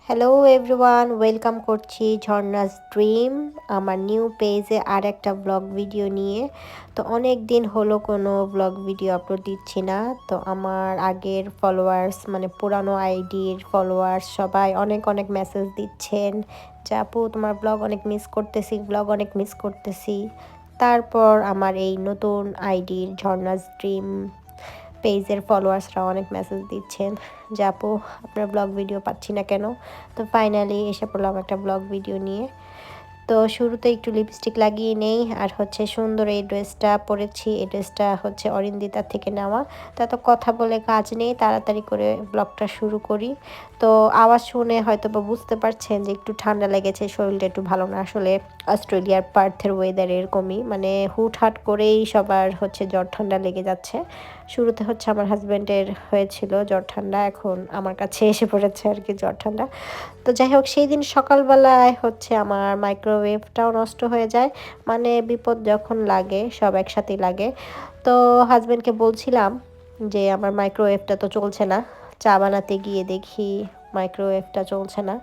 Hello everyone, welcome করছি ঝর্ণাস dream আমার new পেজে আর একটা ব্লগ ভিডিও নিয়ে। তো অনেক দিন হলো কোনো ব্লগ ভিডিও আপলোড দিচ্ছি না। তো আমার আগের ফলোয়ার্স মানে পুরানো আইডির ফলোয়ার্স সবাই অনেক অনেক মেসেজ দিচ্ছেন যে আপু তোমার ব্লগ অনেক মিস করতেছি, ব্লগ অনেক মিস করতেছি। তারপর আমার এই নতুন আইডির ঝর্ণাস ড্রিম পেজের ফলোয়ার্সরা অনেক মেসেজ দিচ্ছেন যে আপু আপনার ব্লগ ভিডিও পাচ্ছি না কেন। তো ফাইনালি এসে পড়লাম একটা ব্লগ ভিডিও নিয়ে। তো শুরুতে একটু লিপস্টিক লাগিয়ে নেই, আর হচ্ছে সুন্দর এই ড্রেসটা পরেছি। এই ড্রেসটা হচ্ছে অরিন্দিতার থেকে নেওয়া। তা তো কথা বলে কাজ নেই, তাড়াতাড়ি করে ব্লগটা শুরু করি। তো আওয়াজ শুনে হয়তো বা বুঝতে পারছেন যে একটু ঠান্ডা লেগেছে, শরীরটা একটু ভালো না। আসলে অস্ট্রেলিয়ার পার্থের ওয়েদার এরকমই, মানে হুটহাট করেই সবার হচ্ছে জ্বর ঠান্ডা লেগে যাচ্ছে। শুরুতে হচ্ছে আমার হাজব্যান্ডের হয়েছিল জ্বর ঠান্ডা, এখন আমার কাছে এসে পড়েছে আর কি জ্বর ঠান্ডা। তো যাই হোক, সেই দিন সকালবেলায় হচ্ছে আমার মাইক্রোওয়েভটাও নষ্ট হয়ে যায়। মানে বিপদ যখন লাগে সব একসাথেই লাগে। তো হাজব্যান্ডকে বলছিলাম যে আমার মাইক্রোওয়েভটা তো চলছে না। চা বানাতে গিয়ে দেখি মাইক্রোওয়েভটা চলছে না।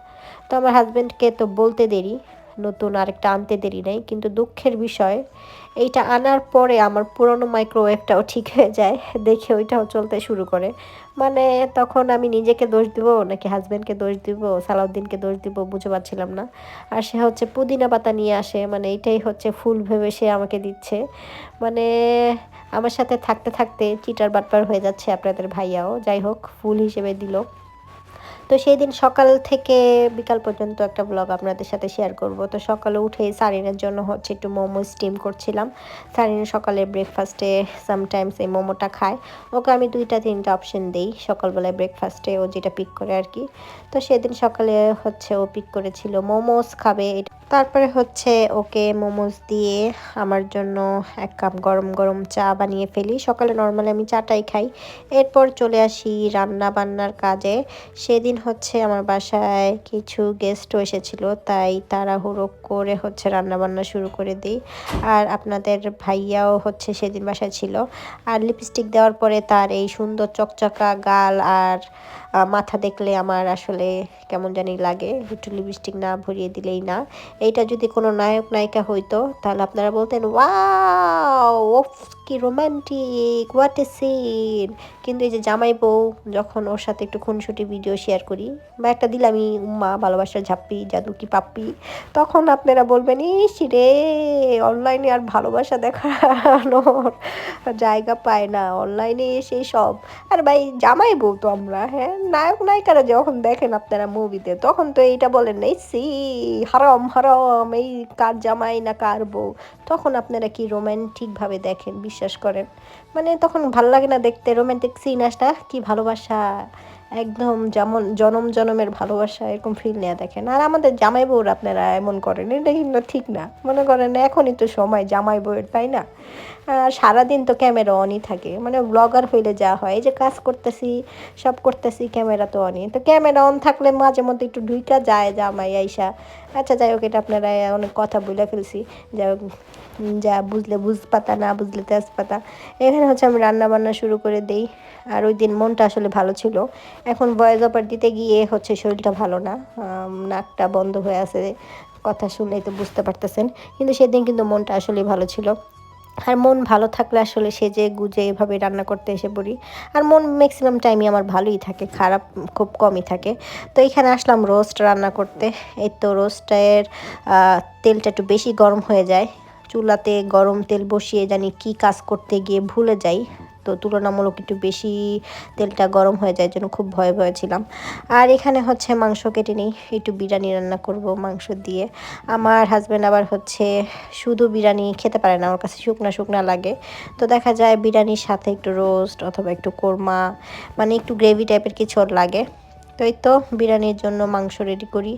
তো আমার হাজব্যান্ডকে তো বলতে দেরি, নতুন আরেকটা আনতে দেরি নেই, কিন্তু দুঃখের বিষয় এইটা আনার পরে আমার পুরনো মাইক্রোওয়েভটাও ঠিক হয়ে যায়। দেখে ওইটাও চলতে শুরু করে। মানে তখন আমি নিজেকে দোষ দিব নাকি হাজব্যান্ডকে দোষ দিব, সালাউদ্দিনকে দোষ দিব, বুঝতে পারছিলাম না। আর সে হচ্ছে পুদিনা পাতা নিয়ে আসে, মানে এটাই হচ্ছে ফুল ভেবে সে আমাকে দিচ্ছে। মানে আমার সাথে থাকতে থাকতে চিটার বাটপার হয়ে যাচ্ছে আপনাদের ভাইয়াও। যাই হোক, ফুল হিসেবে দিল। তো সেই দিন সকাল থেকে বিকাল পর্যন্ত একটা ব্লগ আপনাদের সাথে শেয়ার করব। তো সকালে উঠে সারিনের জন্য হচ্ছে একটু মোমো স্টিম করছিলাম। সারিন সকালে ব্রেকফাস্টে সামটাইমস এই মোমোটা খায়। ওকে আমি 2-3টা অপশন দিই সকালবেলায় ব্রেকফাস্টে, ও যেটা পিক করে আর কি। তো সেদিন সকালে হচ্ছে ও পিক করেছিল মোমোস খাবে। তারপরে হচ্ছে ওকে মোমোস দিয়ে আমার জন্য 1 কাপ গরম গরম চা বানিয়ে ফেলি। সকালে নর্মালি আমি চাটাই খাই। এরপর চলে আসি রান্না বান্নার কাজে। সেদিন হচ্ছে আমার বাসায় কিছু গেস্টও এসেছিল, তাই তাড়াহুড়ো করে হচ্ছে রান্নাবান্না শুরু করে দিই। আর আপনাদের ভাইয়াও হচ্ছে সেদিন বাসায় ছিল। আর লিপস্টিক দেওয়ার পরে তার এই সুন্দর চকচকা গাল আর মাথা দেখলে আমার আসলে কেমন জানি লাগে, একটু লিপস্টিক না ভরিয়ে দিলেই না। এইটা যদি কোনো নায়ক নায়িকা হইতো তাহলে আপনারা বলতেন ওয়াও, ওফ কি রোমান্টিক, হোয়াট এ সিন। কিন্তু এই যে জামাই বউ, যখন ওর সাথে একটু খুনসুটি ভিডিও শেয়ার করি বা একটা দিলামই উম্মা, ভালোবাসার ঝাপ্পি, জাদু কি পাপ্পি, তখন আপনারা বলবেন ইস রে, অনলাইনে আর ভালোবাসা দেখানোর জায়গা পায় না, অনলাইনে এসে সব। আর ভাই জামাই বউ তো আমরা, হ্যাঁ, নায়ক নায়িকারা যখন দেখেন আপনারা মুভিতে তখন তো এইটা বলেন না সি হারাম হারাম, এই কার জামাই না কার বউ। তখন আপনারা কি রোম্যান্টিকভাবে দেখেন, বিশ্বাস করেন। মানে তখন ভাল লাগে না দেখতে রোম্যান্টিক সিন আসটা, কি ভালোবাসা, একদম যেমন জনম জনমের ভালোবাসা, এরকম ফিল নিয়ে দেখেন। আর আমাদের জামাই বউর আপনারা এমন করেন, এটা কিন্তু ঠিক না। মনে করেন এখনই তো সময় জামাই বউয়ের, তাই না? সারাদিন তো ক্যামেরা অনই থাকে, মানে ব্লগার হইলে যা হয়, এই যে কাজ করতেছি সব করতেছি ক্যামেরা তো অনই, তো ক্যামেরা অন থাকলে মাঝে মধ্যে একটু ঢুইকা যায় জামাই আইসা। আচ্ছা যাই হোক, এটা আপনারা অনেক কথা বলে ফেলছি। যাই হোক, যা বুঝলে বুঝপাতা, না বুঝলে তেজপাতা। এখানে হচ্ছে আমি রান্না বান্না শুরু করে দিই। আর ওই দিন মনটা আসলে ভালো ছিল। এখন ভয়েস ওভার দিতে গিয়ে হচ্ছে শরীরটা ভালো না, নাকটা বন্ধ হয়ে আছে, কথা শুনলেই তো বুঝতে পারতেছেন। কিন্তু সেদিন কিন্তু মনটা আসলে ভালো ছিল। আর মন ভালো থাকলে আসলে সেজে গুজে এভাবে রান্না করতে এসে পড়ি। আর মন ম্যাক্সিমাম টাইমই আমার ভালোই থাকে, খারাপ খুব কমই থাকে। তো এখানে আসলাম রোস্ট রান্না করতে। এই তো রোস্টের তেলটা একটু বেশি গরম হয়ে যায়। চুলাতে গরম তেল বসিয়ে জানি কি কাজ করতে গিয়ে ভুলে যাই। তো তুলনামূলক একটু বেশি তেলটা গরম হয়ে যায়, জন্য খুব ভয়ে ভয়ে ছিলাম। আর এখানে হচ্ছে মাংস কেটে নিই, একটু বিরিয়ানি রান্না করব মাংস দিয়ে। আমার হাজব্যান্ড আবার হচ্ছে শুধু বিরিয়ানি খেতে পারে না, আমার কাছে শুকনা শুকনা লাগে। তো দেখা যায় বিরিয়ানির সাথে একটু রোস্ট অথবা একটু কোরমা, মানে একটু গ্রেভি টাইপের কিছু ওর লাগে। তো এই তো বিরিয়ানির জন্য মাংস রেডি করি।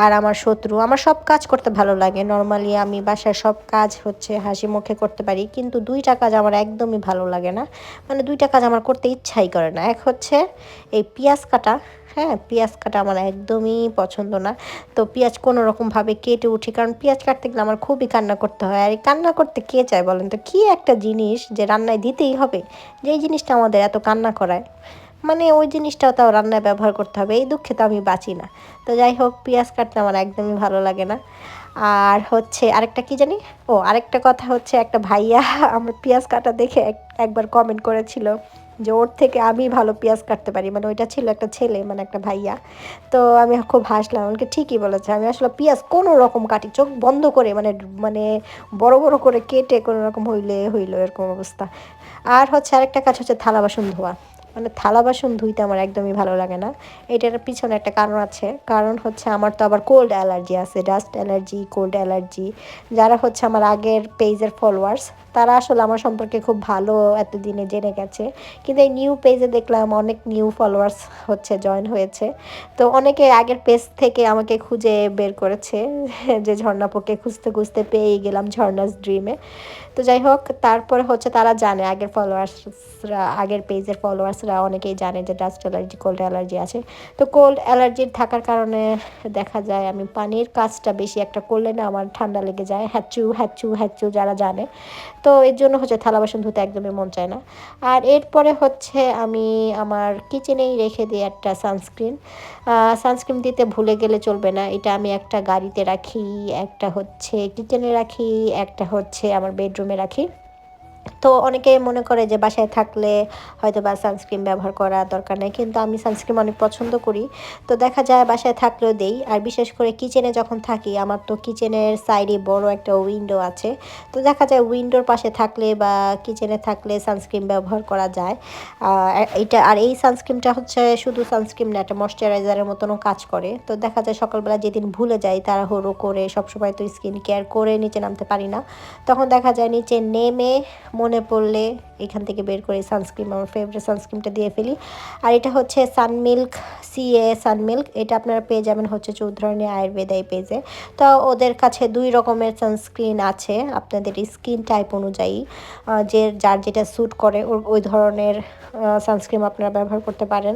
আর আমার শত্রু, আমার সব কাজ করতে ভালো লাগে, নর্মালি আমি বাসার সব কাজ হচ্ছে হাসি মুখে করতে পারি, কিন্তু 2টা কাজ আমার একদমই ভালো লাগে না। মানে 2টা কাজ আমার করতে ইচ্ছাই করে না। এক হচ্ছে এই পেঁয়াজ কাটা। হ্যাঁ, পেঁয়াজ কাটা আমার একদমই পছন্দ না। তো পেঁয়াজ কোনো রকমভাবে কেটে উঠি, কারণ পেঁয়াজ কাটতে গেলে আমার খুবই কান্না করতে হয়। আর এই কান্না করতে কে চায় বলেন তো? কী একটা জিনিস যে রান্নায় দিতেই হবে, যেই জিনিসটা আমাদের এত কান্না করায়। মানে ওই জিনিসটাও তাও রান্নায় ব্যবহার করতে হবে, এই দুঃখে তো আমি বাঁচি না। তো যাই হোক, পেঁয়াজ কাটতে আমার একদমই ভালো লাগে না। আর হচ্ছে আরেকটা কি জানি, আরেকটা কথা হচ্ছে, একটা ভাইয়া আমার পেঁয়াজ কাটা দেখে একবার কমেন্ট করেছিল যে ওর থেকে আমি ভালো পেঁয়াজ কাটতে পারি, মানে ওইটা ছিল একটা ছেলে, মানে একটা ভাইয়া। তো আমি খুব হাসলাম, আমাকে ঠিকই বলেছে, আমি আসলে পেঁয়াজ কোনো রকম কাটি, চোখ বন্ধ করে, মানে মানে বড় বড় করে কেটে কোনো রকম হইলো এরকম অবস্থা। আর হচ্ছে আরেকটা কাজ হচ্ছে থালা বাসন ধোয়া, মানে থালা বাসন ধুইতে আমার একদমই ভালো লাগে না। এটার পিছনে একটা কারণ আছে, কারণ হচ্ছে আমার তো আবার কোল্ড অ্যালার্জি আছে, ডাস্ট অ্যালার্জি, কোল্ড অ্যালার্জি। যারা হচ্ছে আমার আগের পেজের ফলোয়ার্স, তারা আসলে আমার সম্পর্কে খুব ভালো এতদিনে জেনে গেছে। কিন্তু এই নিউ পেজে দেখলাম অনেক নিউ ফলোয়ার্স হচ্ছে জয়েন হয়েছে। তো অনেকে আগের পেজ থেকে আমাকে খুঁজে বের করেছে যে ঝর্ণাপুকে খুঁজতে খুঁজতে পেয়ে গেলাম ঝর্ণাস ড্রিমে। তো যাই হোক, তারপরে হচ্ছে তারা জানে, আগের ফলোয়ার্সরা, আগের পেজের ফলোয়ার্সরা অনেকেই জানে যে ডাস্ট অ্যালার্জি, কোল্ড অ্যালার্জি আছে। তো কোল্ড অ্যালার্জির থাকার কারণে দেখা যায় আমি পানির কাজটা বেশি একটা করলে না আমার ঠান্ডা লেগে যায়, হ্যাচু হ্যাচু হ্যাচু, যারা জানে। তো এর জন্য হচ্ছে থালা বাসন ধুতে একদমই মন চায় না। আর এরপরে হচ্ছে আমি আমার কিচেনেই রেখে দিই একটা সানস্ক্রিন। সানস্ক্রিন দিতে ভুলে গেলে চলবে না, এটা আমি একটা গাড়িতে রাখি, একটা হচ্ছে কিচেনে রাখি, একটা হচ্ছে আমার বেডরুমে রাখি। তো অনেকে মনে করে যে বাসায় থাকলে হয়তো বা সানস্ক্রিন ব্যবহার করা দরকার নেই, কিন্তু আমি সানস্ক্রিন অনেক পছন্দ করি। তো দেখা যায় বাসায় থাকলেও দেই। আর বিশেষ করে কিচেনে যখন থাকি, আমার তো কিচেনের সাইডে বড় একটা উইন্ডো আছে। তো দেখা যায় উইন্ডোর পাশে থাকলে বা কিচেনে থাকলে সানস্ক্রিন ব্যবহার করা যায়। আর এই সানস্ক্রিনটা হচ্ছে শুধু সানস্ক্রিন না, একটা ময়শ্চারাইজারের মতনও কাজ করে। তো দেখা যায় সকালবেলা যেদিন ভুলে যাই তাড়াহুড়ো করে, সবসময় তো স্কিন কেয়ার করে নিচে নামতে পারি না, তখন দেখা যায় নিচে নেমে মনে পড়লে এখান থেকে বের করে সানস্ক্রিন, আমার ফেভারিট সানস্ক্রিনটা দিয়ে ফেলি। আর এটা হচ্ছে সানমিল্ক, সানমিল্ক। এটা আপনারা পেয়ে যাবেন হচ্ছে চৌধুরানী আয়ুর্বেদা এই পেজে। তো ওদের কাছে 2 রকমের সানস্ক্রিন আছে আপনাদের স্কিন টাইপ অনুযায়ী, যে যার যেটা স্যুট করে ওই ধরনের সানস্ক্রিন আপনারা ব্যবহার করতে পারেন।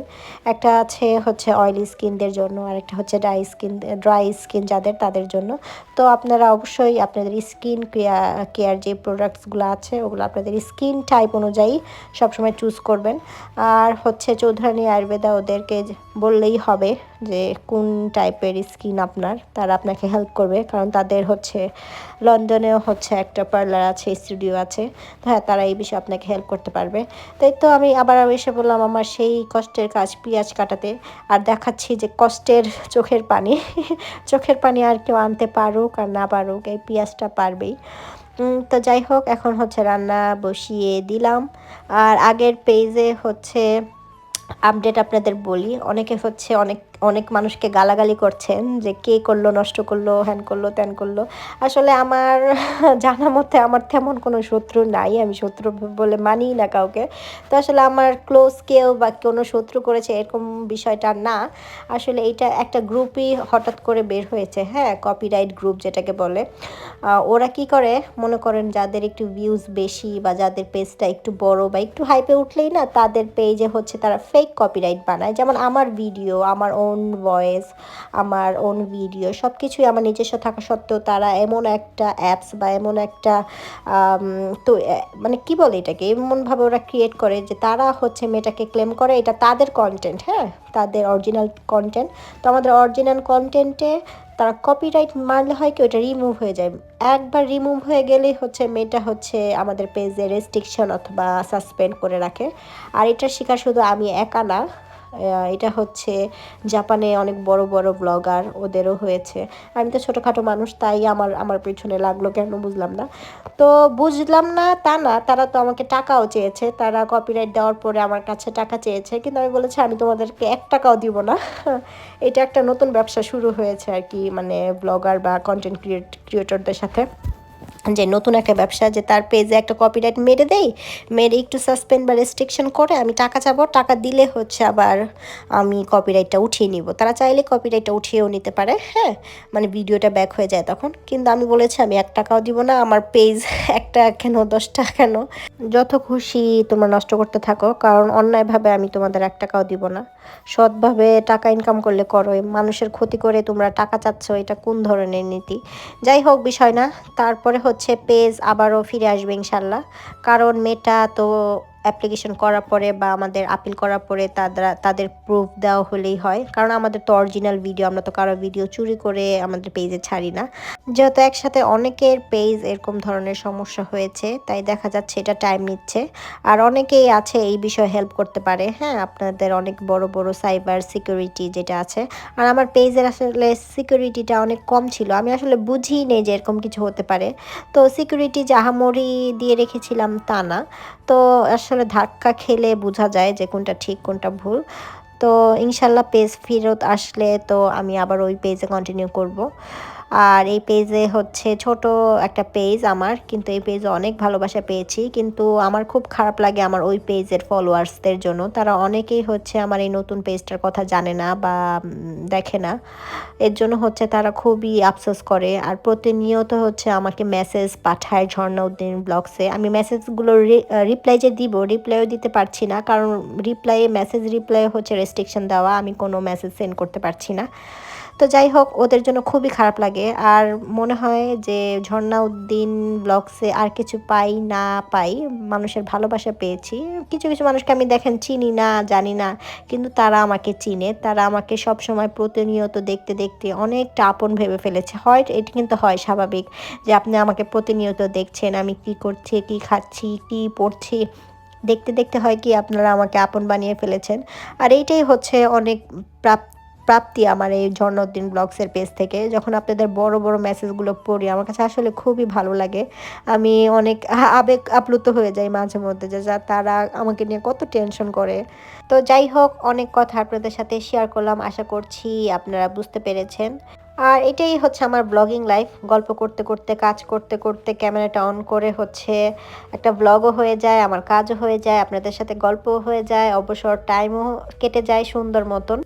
একটা আছে হচ্ছে অয়েলি স্কিনদের জন্য, আর একটা হচ্ছে ড্রাই স্কিন যাদের, তাদের জন্য। তো আপনারা অবশ্যই আপনাদের স্কিন কেয়ার যে প্রোডাক্টসগুলো আছে ওগুলো আপনাদের স্কিন টাইপ অনুযায়ী সবসময় চুজ করবেন। আর হচ্ছে চৌধুরানী আয়ুর্বেদা, ওদেরকে বললেই হবে যে কোন টাইপের স্কিন আপনার, তারা আপনাকে হেল্প করবে, কারণ তাদের হচ্ছে লন্ডনেও হচ্ছে একটা পার্লার আছে, স্টুডিও আছে। তো হ্যাঁ, তারা এই বিষয়ে আপনাকে হেল্প করতে পারবে। তাই তো আমি আবার এসে বললাম আমার সেই কষ্টের কাজ পেঁয়াজ কাটাতে, আর দেখাচ্ছি যে কষ্টের চোখের পানি চোখের পানি আর কেউ আনতে পারুক আর না পারুক, এই পেঁয়াজটা পারবেই। তো যাই হোক, এখন হচ্ছে রান্না বসিয়ে দিলাম। আর আগের পেজে হচ্ছে আপডেট আপনাদের বলি, অনেকে হচ্ছে অনেক অনেক মানুষকে গালাগালি করছেন যে কে করলো, নষ্ট করলো, হ্যান করলো, ত্যান করলো। আসলে আমার জানা মতে আমার তেমন কোনো শত্রু নাই, আমি শত্রু বলে মানি না কাউকে। তো আসলে আমার ক্লোজ কেউ বা কোনো শত্রু করেছে এরকম বিষয়টা না। আসলে এটা একটা গ্রুপই হঠাৎ করে বের হয়েছে, হ্যাঁ, কপিরাইট গ্রুপ যেটাকে বলে। ওরা কি করে, মনে করেন যাদের একটু ভিউজ বেশি বা যাদের পেজটা একটু বড় বা একটু হাইপে উঠলেই না, তাদের পেজে হচ্ছে তারা ফেক কপিরাইট বানায়। যেমন আমার ভিডিও, আমার ওন ভয়েস, আমার ওন ভিডিও সব কিছুই আমার নিজস্ব থাকা সত্ত্বেও তারা এমন একটা অ্যাপস বা এমন একটা তো মানে কি বলে এটাকে, এমনভাবে ওরা ক্রিয়েট করে যে তারা হচ্ছে মেয়েটাকে ক্লেম করে এটা তাদের কন্টেন্ট, হ্যাঁ, তাদের অরিজিনাল কন্টেন্ট। তো আমাদের অরিজিনাল কন্টেন্টে তারা কপিরাইট মারলে হয় কি ওটা রিমুভ হয়ে যায়। একবার রিমুভ হয়ে গেলেই হচ্ছে মেয়েটা হচ্ছে আমাদের পেজে রেস্ট্রিকশন অথবা সাসপেন্ড করে রাখে। আর এটার শিকার শুধু আমি একা না, এটা হচ্ছে জাপানে অনেক বড় বড় ব্লগার, ওদেরও হয়েছে। আমি তো ছোটোখাটো মানুষ, তাই আমার আমার পেছনে লাগলো কেন বুঝলাম না। তো বুঝলাম না তা না, তারা তো আমাকে টাকাও চেয়েছে, তারা কপিরাইট দেওয়ার পরে আমার কাছে টাকা চেয়েছে, কিন্তু আমি বলেছি আমি তোমাদেরকে 1 টাকাও দিব না এটা একটা নতুন ব্যবসা শুরু হয়েছে আর কি, মানে ব্লগার বা কন্টেন্ট ক্রিয়েটরদের সাথে, যে নতুন একটা ব্যবসা, যে তার পেজে একটা কপিরাইট মেরে দেই, মেরে একটু সাসপেন্ড বা রেস্ট্রিকশন করে আমি টাকা চাবো, টাকা দিলে হচ্ছে আবার আমি কপিরাইটটা উঠিয়ে নিব। তারা চাইলে কপিরাইটটা উঠিয়েও নিতে পারে, হ্যাঁ, মানে ভিডিওটা ব্যাক হয়ে যায় তখন। কিন্তু আমি বলেছি আমি 1 টাকাও দিব না, আমার পেজ 1 টাকা কেন 10 টাকা কেন, যত খুশি তোমরা নষ্ট করতে থাকো, কারণ অন্যায়ভাবে আমি তোমাদের 1 টাকাও দিব না। সৎভাবে টাকা ইনকাম করলে করো, মানুষের ক্ষতি করে তোমরা টাকা চাচ্ছ, এটা কোন ধরনের নীতি? যাই হোক, বিষয় না। তারপরে হচ্ছে পেজ আবারও ফিরে আসবে ইনশাল্লাহ, কারণ মেয়েটা তো অ্যাপ্লিকেশন করার পরে বা আমাদের আপিল করার পরে তাদের প্রুফ দেওয়া হলেই হয়, কারণ আমাদের তো অরিজিনাল ভিডিও, আমরা তো কারো ভিডিও চুরি করে আমাদের পেজে ছাড়ি না। যেহেতু একসাথে অনেকের পেজ এরকম ধরনের সমস্যা হয়েছে, তাই দেখা যাচ্ছে এটা টাইম নিচ্ছে। আর অনেকেই আছে এই বিষয়ে হেল্প করতে পারে, হ্যাঁ, আপনাদের অনেক বড় বড় সাইবার সিকিউরিটি যেটা আছে। আর আমার পেজের আসলে সিকিউরিটিটা অনেক কম ছিল, আমি আসলে বুঝিই নেই যে এরকম কিছু হতে পারে। তো সিকিউরিটি যে আহামরি দিয়ে রেখেছিলাম তা না, তো আসলে ধাক্কা খেলে বোঝা যায় যে কোনটা ঠিক কোনটা ভুল। তো ইনশাল্লাহ পেজ ফেরত আসলে তো আমি আবার ওই পেজে কন্টিনিউ করব। আর এই পেজে হচ্ছে ছোট একটা পেজ আমার, কিন্তু এই পেজে অনেক ভালোবাসা পেয়েছি। কিন্তু আমার খুব খারাপ লাগে আমার ওই পেজের ফলোয়ার্সদের জন্য, তারা অনেকেই হচ্ছে আমার এই নতুন পেজটার কথা জানে না বা দেখে না। এর জন্য হচ্ছে তারা খুবই আফসোস করে আর প্রতিনিয়ত হচ্ছে আমাকে মেসেজ পাঠায় ঝর্ণা উদ্দিন ব্লগসে। আমি মেসেজগুলো রিপ্লাই যে দিব, রিপ্লাইও দিতে পারছি না, কারণ রিপ্লাই হচ্ছে রেস্ট্রিকশন দেওয়া, আমি কোনো মেসেজ সেন্ড করতে পারছি না। তো যাই হোক, ওদের জন্য খুবই খারাপ লাগে। আর মনে হয় যে ঝর্ণা উদ্দিন ব্লগসে আর কিছু পাই না পাই, মানুষের ভালোবাসা পেয়েছি। কিছু কিছু মানুষকে আমি দেখেন চিনি না, জানি না, কিন্তু তারা আমাকে চিনে, তারা আমাকে সব সময় প্রতিনিয়ত দেখতে দেখতে অনেকটা আপন ভেবে ফেলেছে। হয় এটা কিন্তু হয় স্বাভাবিক যে আপনি আমাকে প্রতিনিয়ত দেখছেন, আমি কি করছি, কি খাচ্ছি, কি পড়ছি, দেখতে দেখতে হয় কি আপনারা আমাকে আপন বানিয়ে ফেলেছেন। আর এইটাই হচ্ছে অনেক প্রাপ্তি আমার এই ঝর্ণাউদ্দিন ব্লগসের পেজ থেকে। যখন আপনাদের বড় বড় মেসেজগুলো পড়ি, আমার কাছে আসলে খুবই ভালো লাগে। আমি অনেক আবেগ আপ্লুত হয়ে যাই মাঝে মধ্যে, যে যা তারা আমাকে নিয়ে কত টেনশন করে। তো যাই হোক, অনেক কথা আপনাদের সাথে শেয়ার করলাম, আশা করছি আপনারা বুঝতে পেরেছেন। আর এটাই হচ্ছে আমার ব্লগিং লাইফ, গল্প করতে করতে, কাজ করতে করতে, ক্যামেরাটা অন করে হচ্ছে একটা ব্লগও হয়ে যায়, আমার কাজও হয়ে যায়, আপনাদের সাথে গল্পও হয়ে যায়, অবসর টাইমও কেটে যায় সুন্দর মতন।